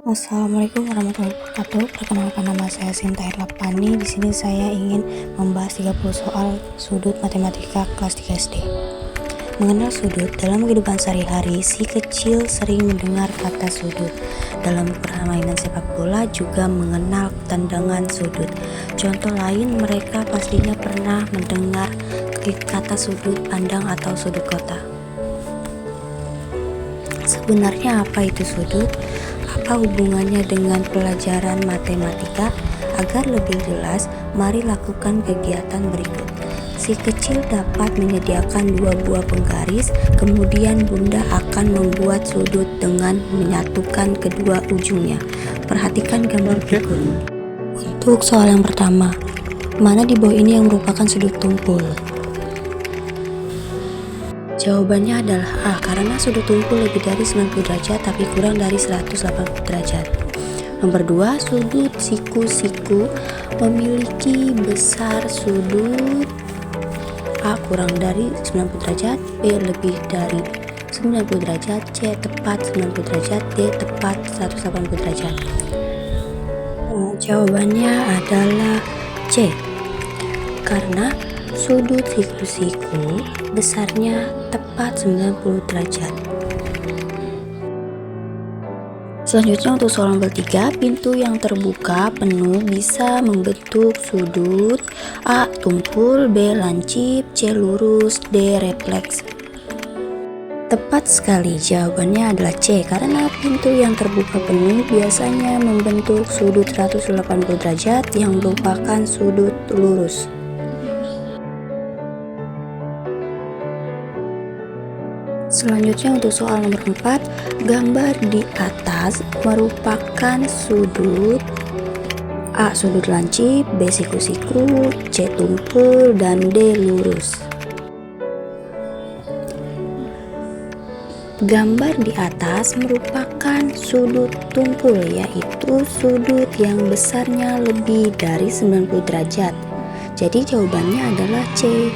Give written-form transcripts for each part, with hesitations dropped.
Assalamualaikum warahmatullahi wabarakatuh. Perkenalkan, nama saya Sinta Erlapani. Di sini saya ingin membahas 30 soal sudut matematika kelas 3 SD. Mengenal sudut, dalam kehidupan sehari-hari, si kecil sering mendengar kata sudut. Dalam permainan sepak bola juga mengenal tendangan sudut. Contoh lain, mereka pastinya pernah mendengar kata sudut pandang atau sudut kota. Sebenarnya apa itu sudut? Apa hubungannya dengan pelajaran matematika? Agar lebih jelas, mari lakukan kegiatan berikut. Si kecil dapat menyediakan 2 buah penggaris, kemudian bunda akan membuat sudut dengan menyatukan kedua ujungnya. Perhatikan gambar berikut. Untuk soal yang pertama, mana di bawah ini yang merupakan sudut tumpul? Jawabannya adalah A, karena sudut tumpul lebih dari 90 derajat tapi kurang dari 180 derajat. Nomor 2, sudut siku-siku memiliki besar sudut A kurang dari 90 derajat, B lebih dari 90 derajat, C tepat 90 derajat, D tepat 180 derajat. Jawabannya adalah C, karena sudut siku-siku besarnya tepat 90 derajat. Selanjutnya untuk soal nomor 3, pintu yang terbuka penuh bisa membentuk sudut A tumpul, B lancip, C lurus, D refleks. Tepat sekali, jawabannya adalah C, karena pintu yang terbuka penuh biasanya membentuk sudut 180 derajat yang merupakan sudut lurus. Selanjutnya untuk soal nomor 4, gambar di atas merupakan sudut A sudut lancip, B siku-siku, C tumpul, dan D lurus. Gambar di atas merupakan sudut tumpul, yaitu sudut yang besarnya lebih dari 90 derajat. Jadi jawabannya adalah C.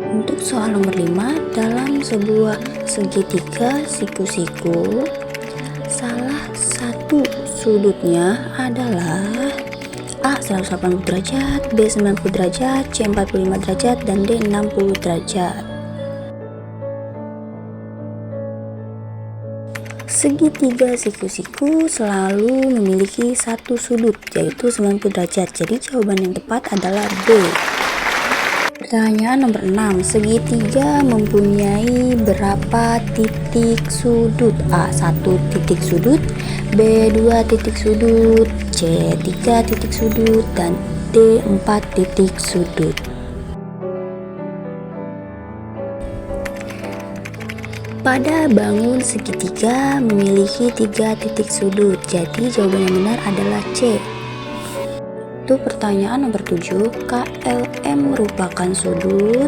Untuk soal nomor 5, dalam sebuah segitiga siku-siku, salah satu sudutnya adalah A 180 derajat, B 90 derajat, C 45 derajat, dan D 60 derajat. Segitiga siku-siku selalu memiliki satu sudut, yaitu 90 derajat. Jadi jawaban yang tepat adalah B. Pertanyaan nomor 6, segitiga mempunyai berapa titik sudut? A 1 titik sudut, B 2 titik sudut, C 3 titik sudut, dan D 4 titik sudut. Pada bangun segitiga memiliki 3 titik sudut, jadi jawaban yang benar adalah C. Untuk pertanyaan nomor 7, KLM merupakan sudut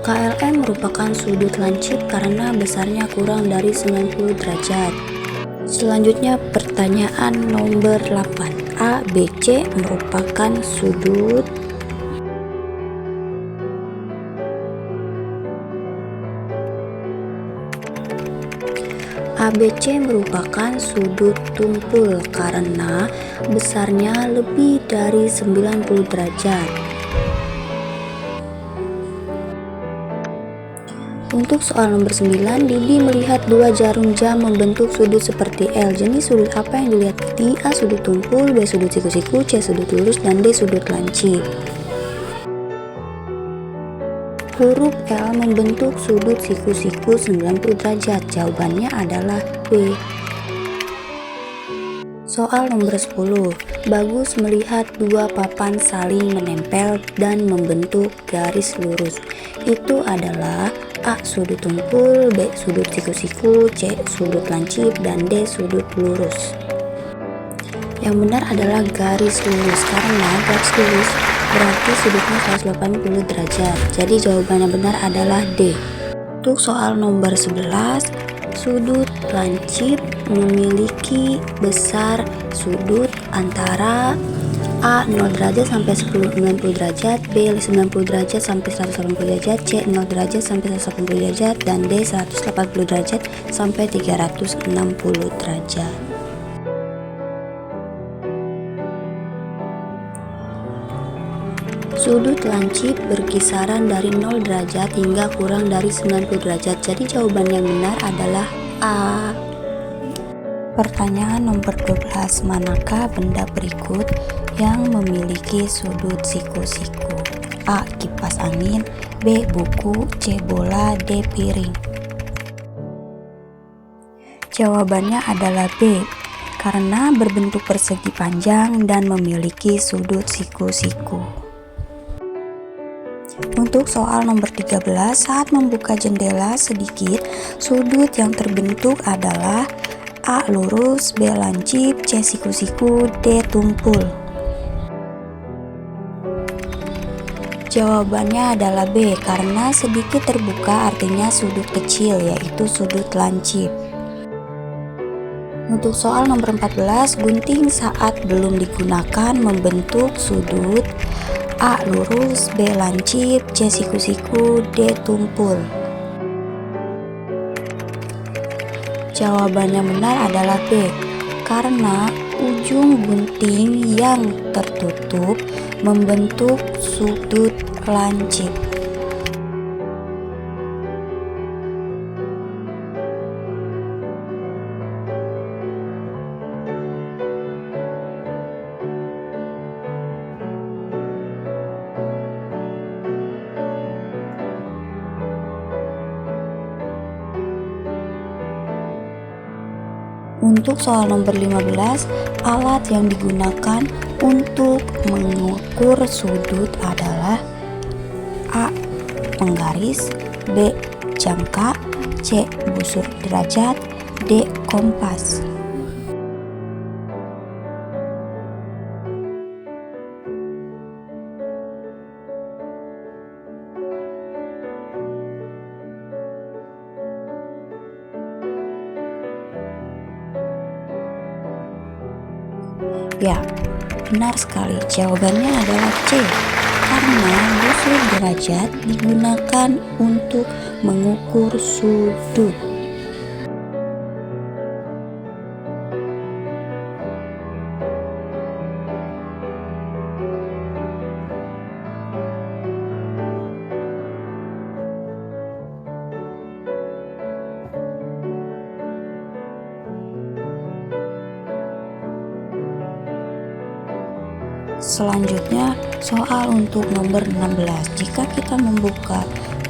KLM merupakan sudut lancip karena besarnya kurang dari 90 derajat. Selanjutnya pertanyaan nomor 8, A, B, C merupakan sudut ABC merupakan sudut tumpul karena besarnya lebih dari 90 derajat. Untuk soal nomor 9, Didi melihat 2 jarum jam membentuk sudut seperti L. Jenis sudut apa yang dilihat Didi? A sudut tumpul, B sudut siku-siku, C sudut lurus, dan D sudut lancip. Huruf L membentuk sudut siku-siku 90 derajat. Jawabannya adalah B. Soal nomor 10, Bagus melihat 2 papan saling menempel dan membentuk garis lurus. Itu adalah A sudut tumpul, B sudut siku-siku, C sudut lancip, dan D sudut lurus. Yang benar adalah garis lurus, karena garis lurus berarti sudutnya 180 derajat. Jadi jawaban yang benar adalah D. Untuk soal nomor 11, sudut lancip memiliki besar sudut antara A 0 derajat sampai 90 derajat, B 90 derajat sampai 180 derajat, C 0 derajat sampai 180 derajat, dan D 180 derajat sampai 360 derajat. Sudut lancip berkisaran dari 0 derajat hingga kurang dari 90 derajat. Jadi jawaban yang benar adalah A. Pertanyaan nomor 12. Manakah benda berikut yang memiliki sudut siku-siku? A. Kipas angin, B. Buku, C. Bola, D. Piring. Jawabannya adalah B, karena berbentuk persegi panjang dan memiliki sudut siku-siku. Untuk soal nomor 13, saat membuka jendela sedikit, sudut yang terbentuk adalah A. Lurus, B. Lancip, C. Siku-siku, D. Tumpul. Jawabannya adalah B, karena sedikit terbuka artinya sudut kecil, yaitu sudut lancip. Untuk soal nomor 14, gunting saat belum digunakan membentuk sudut A. Lurus, B. Lancip, C. Siku-siku, D. Tumpul. Jawabannya benar adalah B, karena ujung gunting yang tertutup membentuk sudut lancip. Untuk soal nomor 15, alat yang digunakan untuk mengukur sudut adalah A. Penggaris, B. Jangka, C. Busur derajat, D. Kompas. Ya, benar sekali. Jawabannya adalah C, karena busur derajat digunakan untuk mengukur sudut. Selanjutnya, soal untuk nomor 16. Jika kita membuka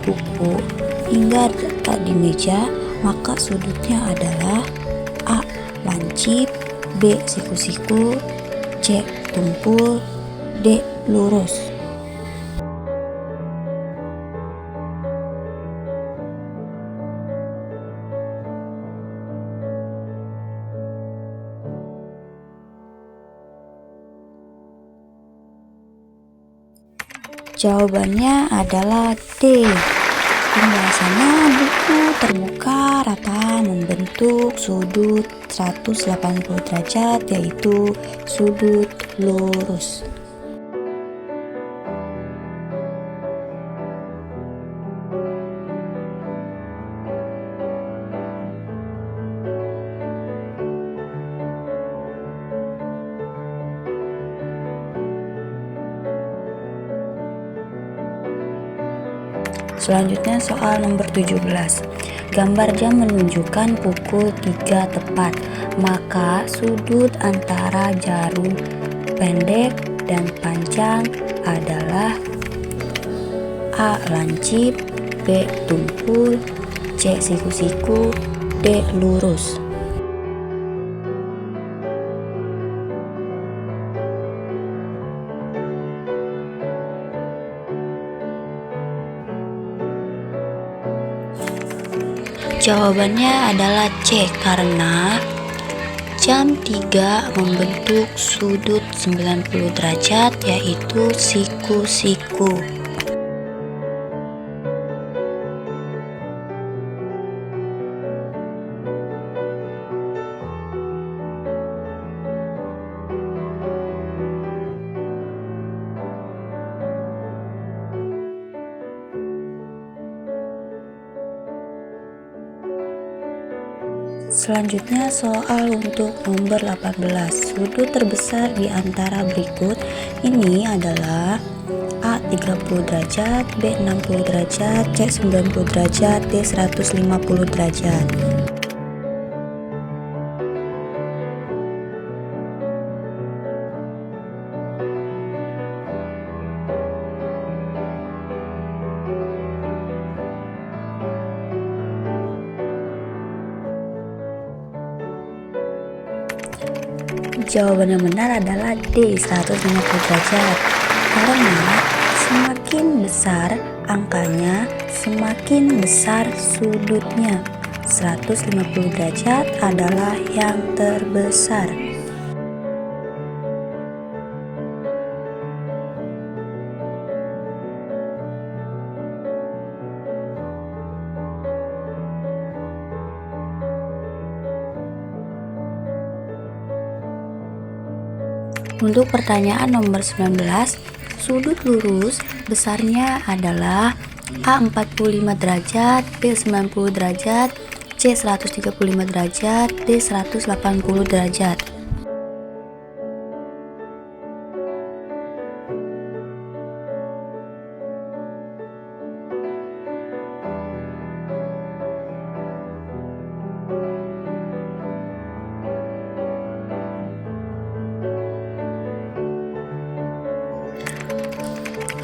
buku hingga dekat di meja, maka sudutnya adalah A. Lancip, B. Siku-siku, C. Tumpul, D. Lurus. Jawabannya adalah D. Penjelasannya, buku terbuka rata membentuk sudut 180 derajat, yaitu sudut lurus. Selanjutnya soal nomor 17. Gambar jam menunjukkan pukul 3 tepat, maka sudut antara jarum pendek dan panjang adalah A. Lancip, B. Tumpul, C. Siku-siku, D. Lurus. Jawabannya adalah C, karena jam 3 membentuk sudut 90 derajat, yaitu siku-siku. Selanjutnya soal untuk nomor 18. Sudut terbesar di antara berikut ini adalah A 30 derajat, B 60 derajat, C 90 derajat, D 150 derajat. Jawaban yang benar adalah D 150 derajat. Karena semakin besar angkanya, semakin besar sudutnya. 150 derajat adalah yang terbesar. Untuk pertanyaan nomor 19, sudut lurus besarnya adalah A 45 derajat, B 90 derajat, C 135 derajat, D 180 derajat.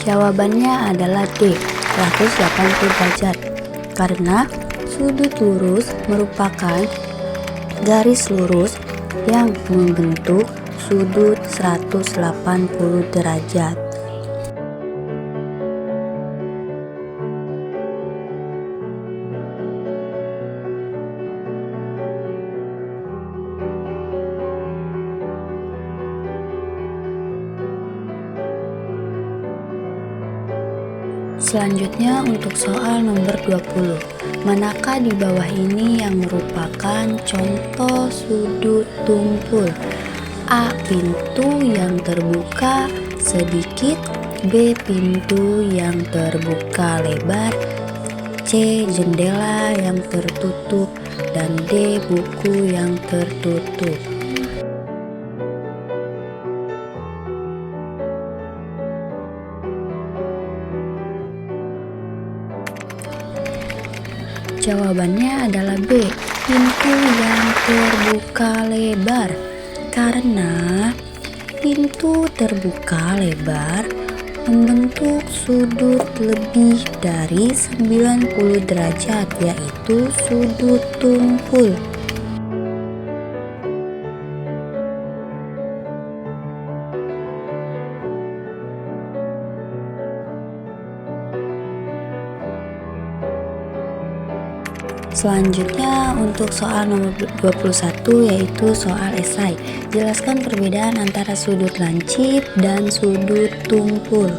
Jawabannya adalah D 180 derajat. Karena sudut lurus merupakan garis lurus yang membentuk sudut 180 derajat. Selanjutnya untuk soal nomor 20. Manakah di bawah ini yang merupakan contoh sudut tumpul? A. Pintu yang terbuka sedikit, B. Pintu yang terbuka lebar, C. Jendela yang tertutup, dan D. Buku yang tertutup. Jawabannya adalah B. Pintu yang terbuka lebar. Karena pintu terbuka lebar membentuk sudut lebih dari 90 derajat, yaitu sudut tumpul. Selanjutnya untuk soal nomor 21 yaitu soal esai. Jelaskan perbedaan antara sudut lancip dan sudut tumpul.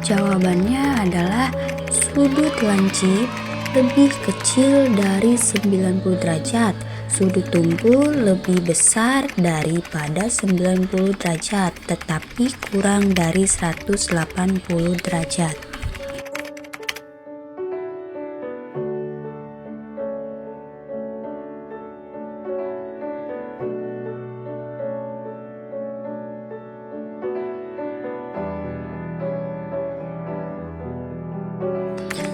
Jawabannya adalah sudut lancip lebih kecil dari 90 derajat. Sudut tumpul lebih besar daripada 90 derajat, tetapi kurang dari 180 derajat.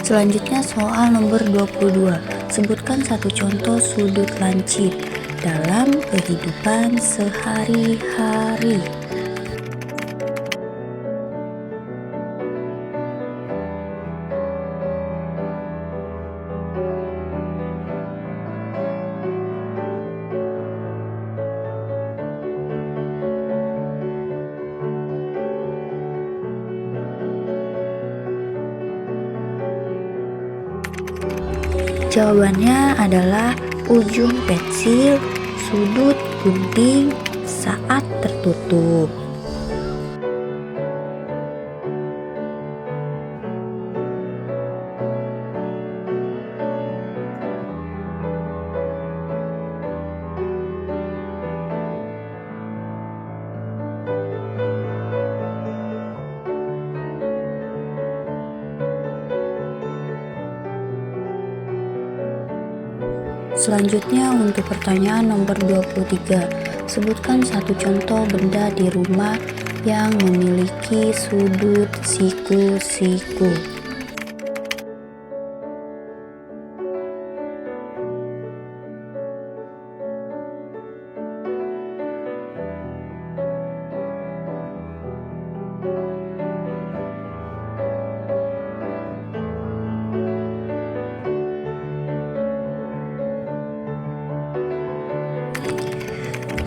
Selanjutnya soal nomor 22. Sebutkan satu contoh sudut lancip dalam kehidupan sehari-hari. Jawabannya adalah ujung pensil, sudut gunting saat tertutup. Selanjutnya untuk pertanyaan nomor 23, sebutkan satu contoh benda di rumah yang memiliki sudut siku-siku.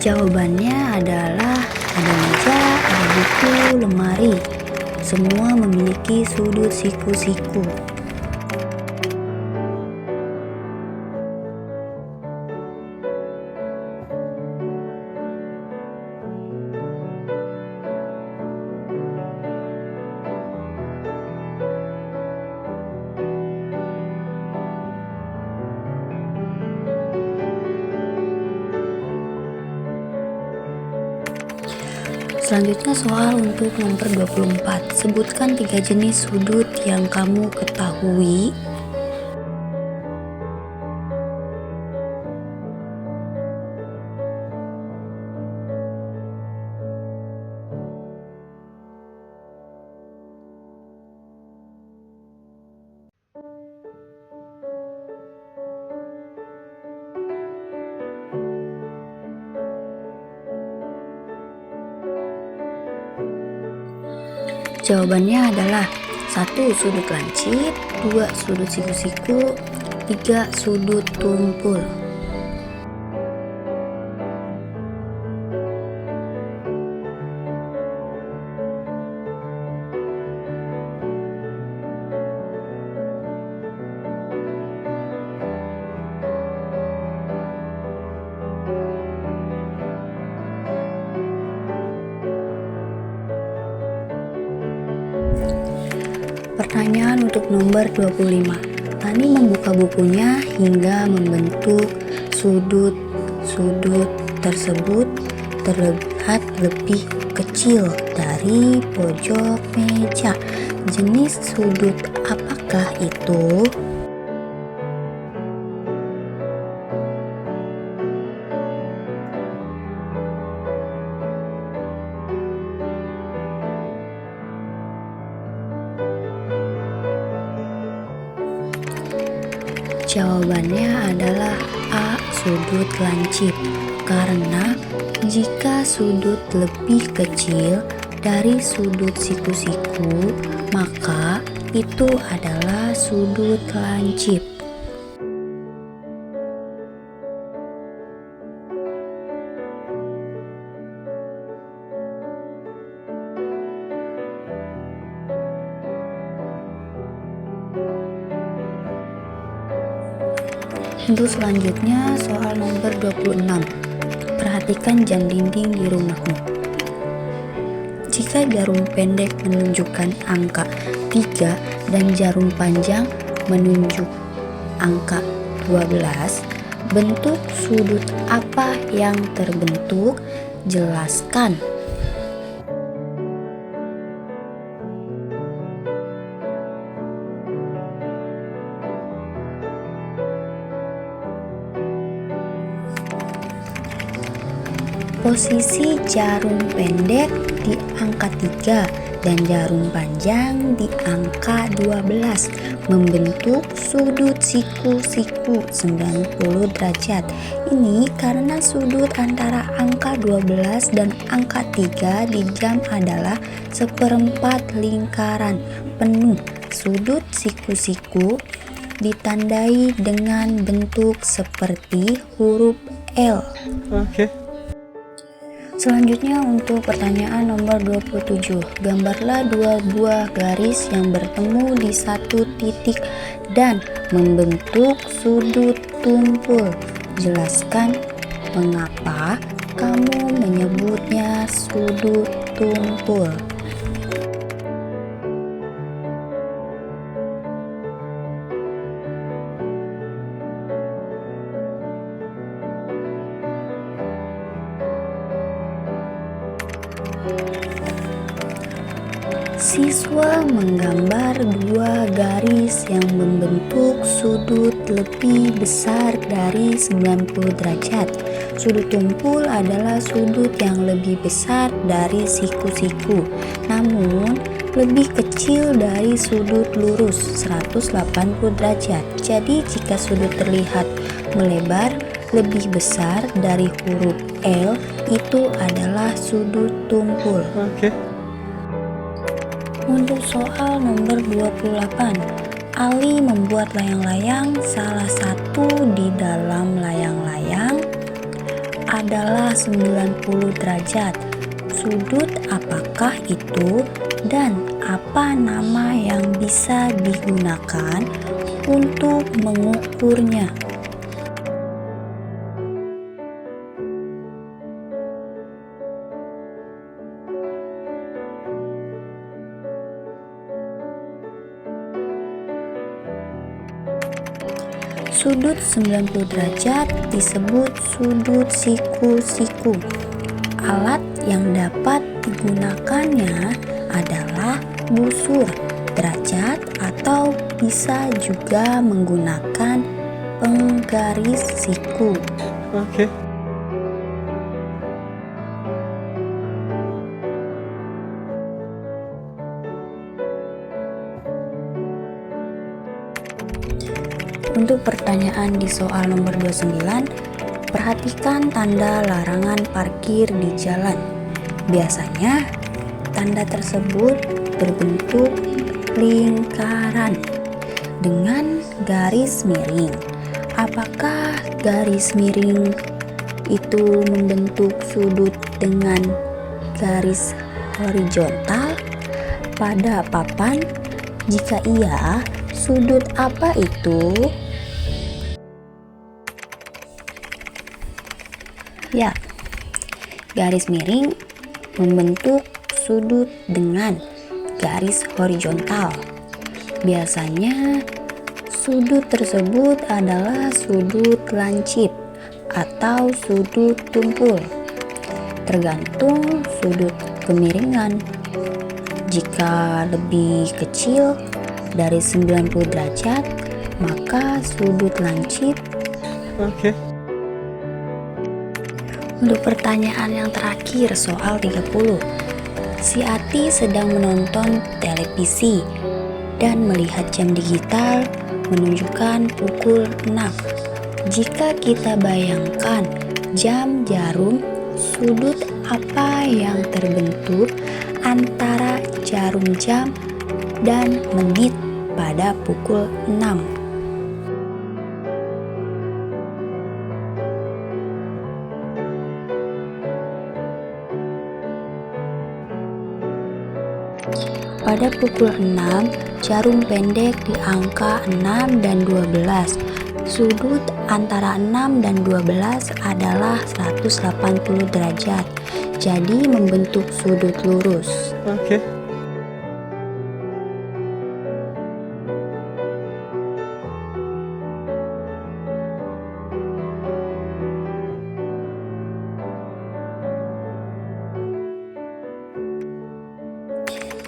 Jawabannya adalah ada meja, ada buku, lemari. Semua memiliki sudut siku-siku. Selanjutnya soal untuk nomor 24. Sebutkan 3 jenis sudut yang kamu ketahui. Jawabannya adalah 1. Sudut lancip, 2. Sudut siku-siku, 3. Sudut tumpul. Pertanyaan untuk nomor 25. Tani membuka bukunya hingga membentuk sudut-sudut tersebut terlihat lebih kecil dari pojok meja. Jenis sudut apakah itu? Jawabannya adalah A. Sudut lancip. Karena jika sudut lebih kecil dari sudut siku-siku, maka itu adalah sudut lancip. Untuk selanjutnya soal nomor 26. Perhatikan jam dinding di rumahmu. Jika jarum pendek menunjukkan angka 3 dan jarum panjang menunjuk angka 12, bentuk sudut apa yang terbentuk? Jelaskan. Posisi jarum pendek di angka 3 dan jarum panjang di angka 12 membentuk sudut siku-siku 90 derajat. Ini karena sudut antara angka 12 dan angka 3 di jam adalah seperempat lingkaran penuh. Sudut siku-siku ditandai dengan bentuk seperti huruf L. Selanjutnya untuk pertanyaan nomor 27. Gambarlah 2 buah garis yang bertemu di satu titik dan membentuk sudut tumpul. Jelaskan mengapa kamu menyebutnya sudut tumpul. Siswa menggambar dua garis yang membentuk sudut lebih besar dari 90 derajat. Sudut tumpul adalah sudut yang lebih besar dari siku-siku, namun lebih kecil dari sudut lurus 180 derajat. Jadi jika sudut terlihat melebar lebih besar dari huruf L, itu adalah sudut tumpul. Untuk soal nomor 28, Ali membuat layang-layang. Salah satu di dalam layang-layang adalah 90 derajat. Sudut apakah itu dan apa nama yang bisa digunakan untuk mengukurnya? Sudut 90 derajat disebut sudut siku-siku. Alat yang dapat digunakannya adalah busur, derajat, atau bisa juga menggunakan penggaris siku. Untuk pertanyaan di soal nomor 29, perhatikan tanda larangan parkir di jalan. Biasanya, tanda tersebut berbentuk lingkaran dengan garis miring. Apakah garis miring itu membentuk sudut dengan garis horizontal pada papan? Jika iya, sudut apa itu? Ya, garis miring membentuk sudut dengan garis horizontal. Biasanya sudut tersebut adalah sudut lancip atau sudut tumpul, tergantung sudut kemiringan. Jika lebih kecil dari 90 derajat, maka sudut lancip. Untuk pertanyaan yang terakhir, soal 30. Si Ati sedang menonton televisi dan melihat jam digital menunjukkan pukul 6. Jika kita bayangkan jam jarum, sudut apa yang terbentuk antara jarum jam dan menit pada pukul 6? Pada pukul 6, jarum pendek di angka 6 dan 12. Sudut antara 6 dan 12 adalah 180 derajat. Jadi membentuk sudut lurus.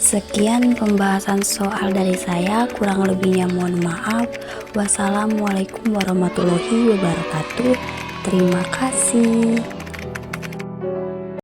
Sekian pembahasan soal dari saya, kurang lebihnya mohon maaf. Wassalamualaikum warahmatullahi wabarakatuh. Terima kasih.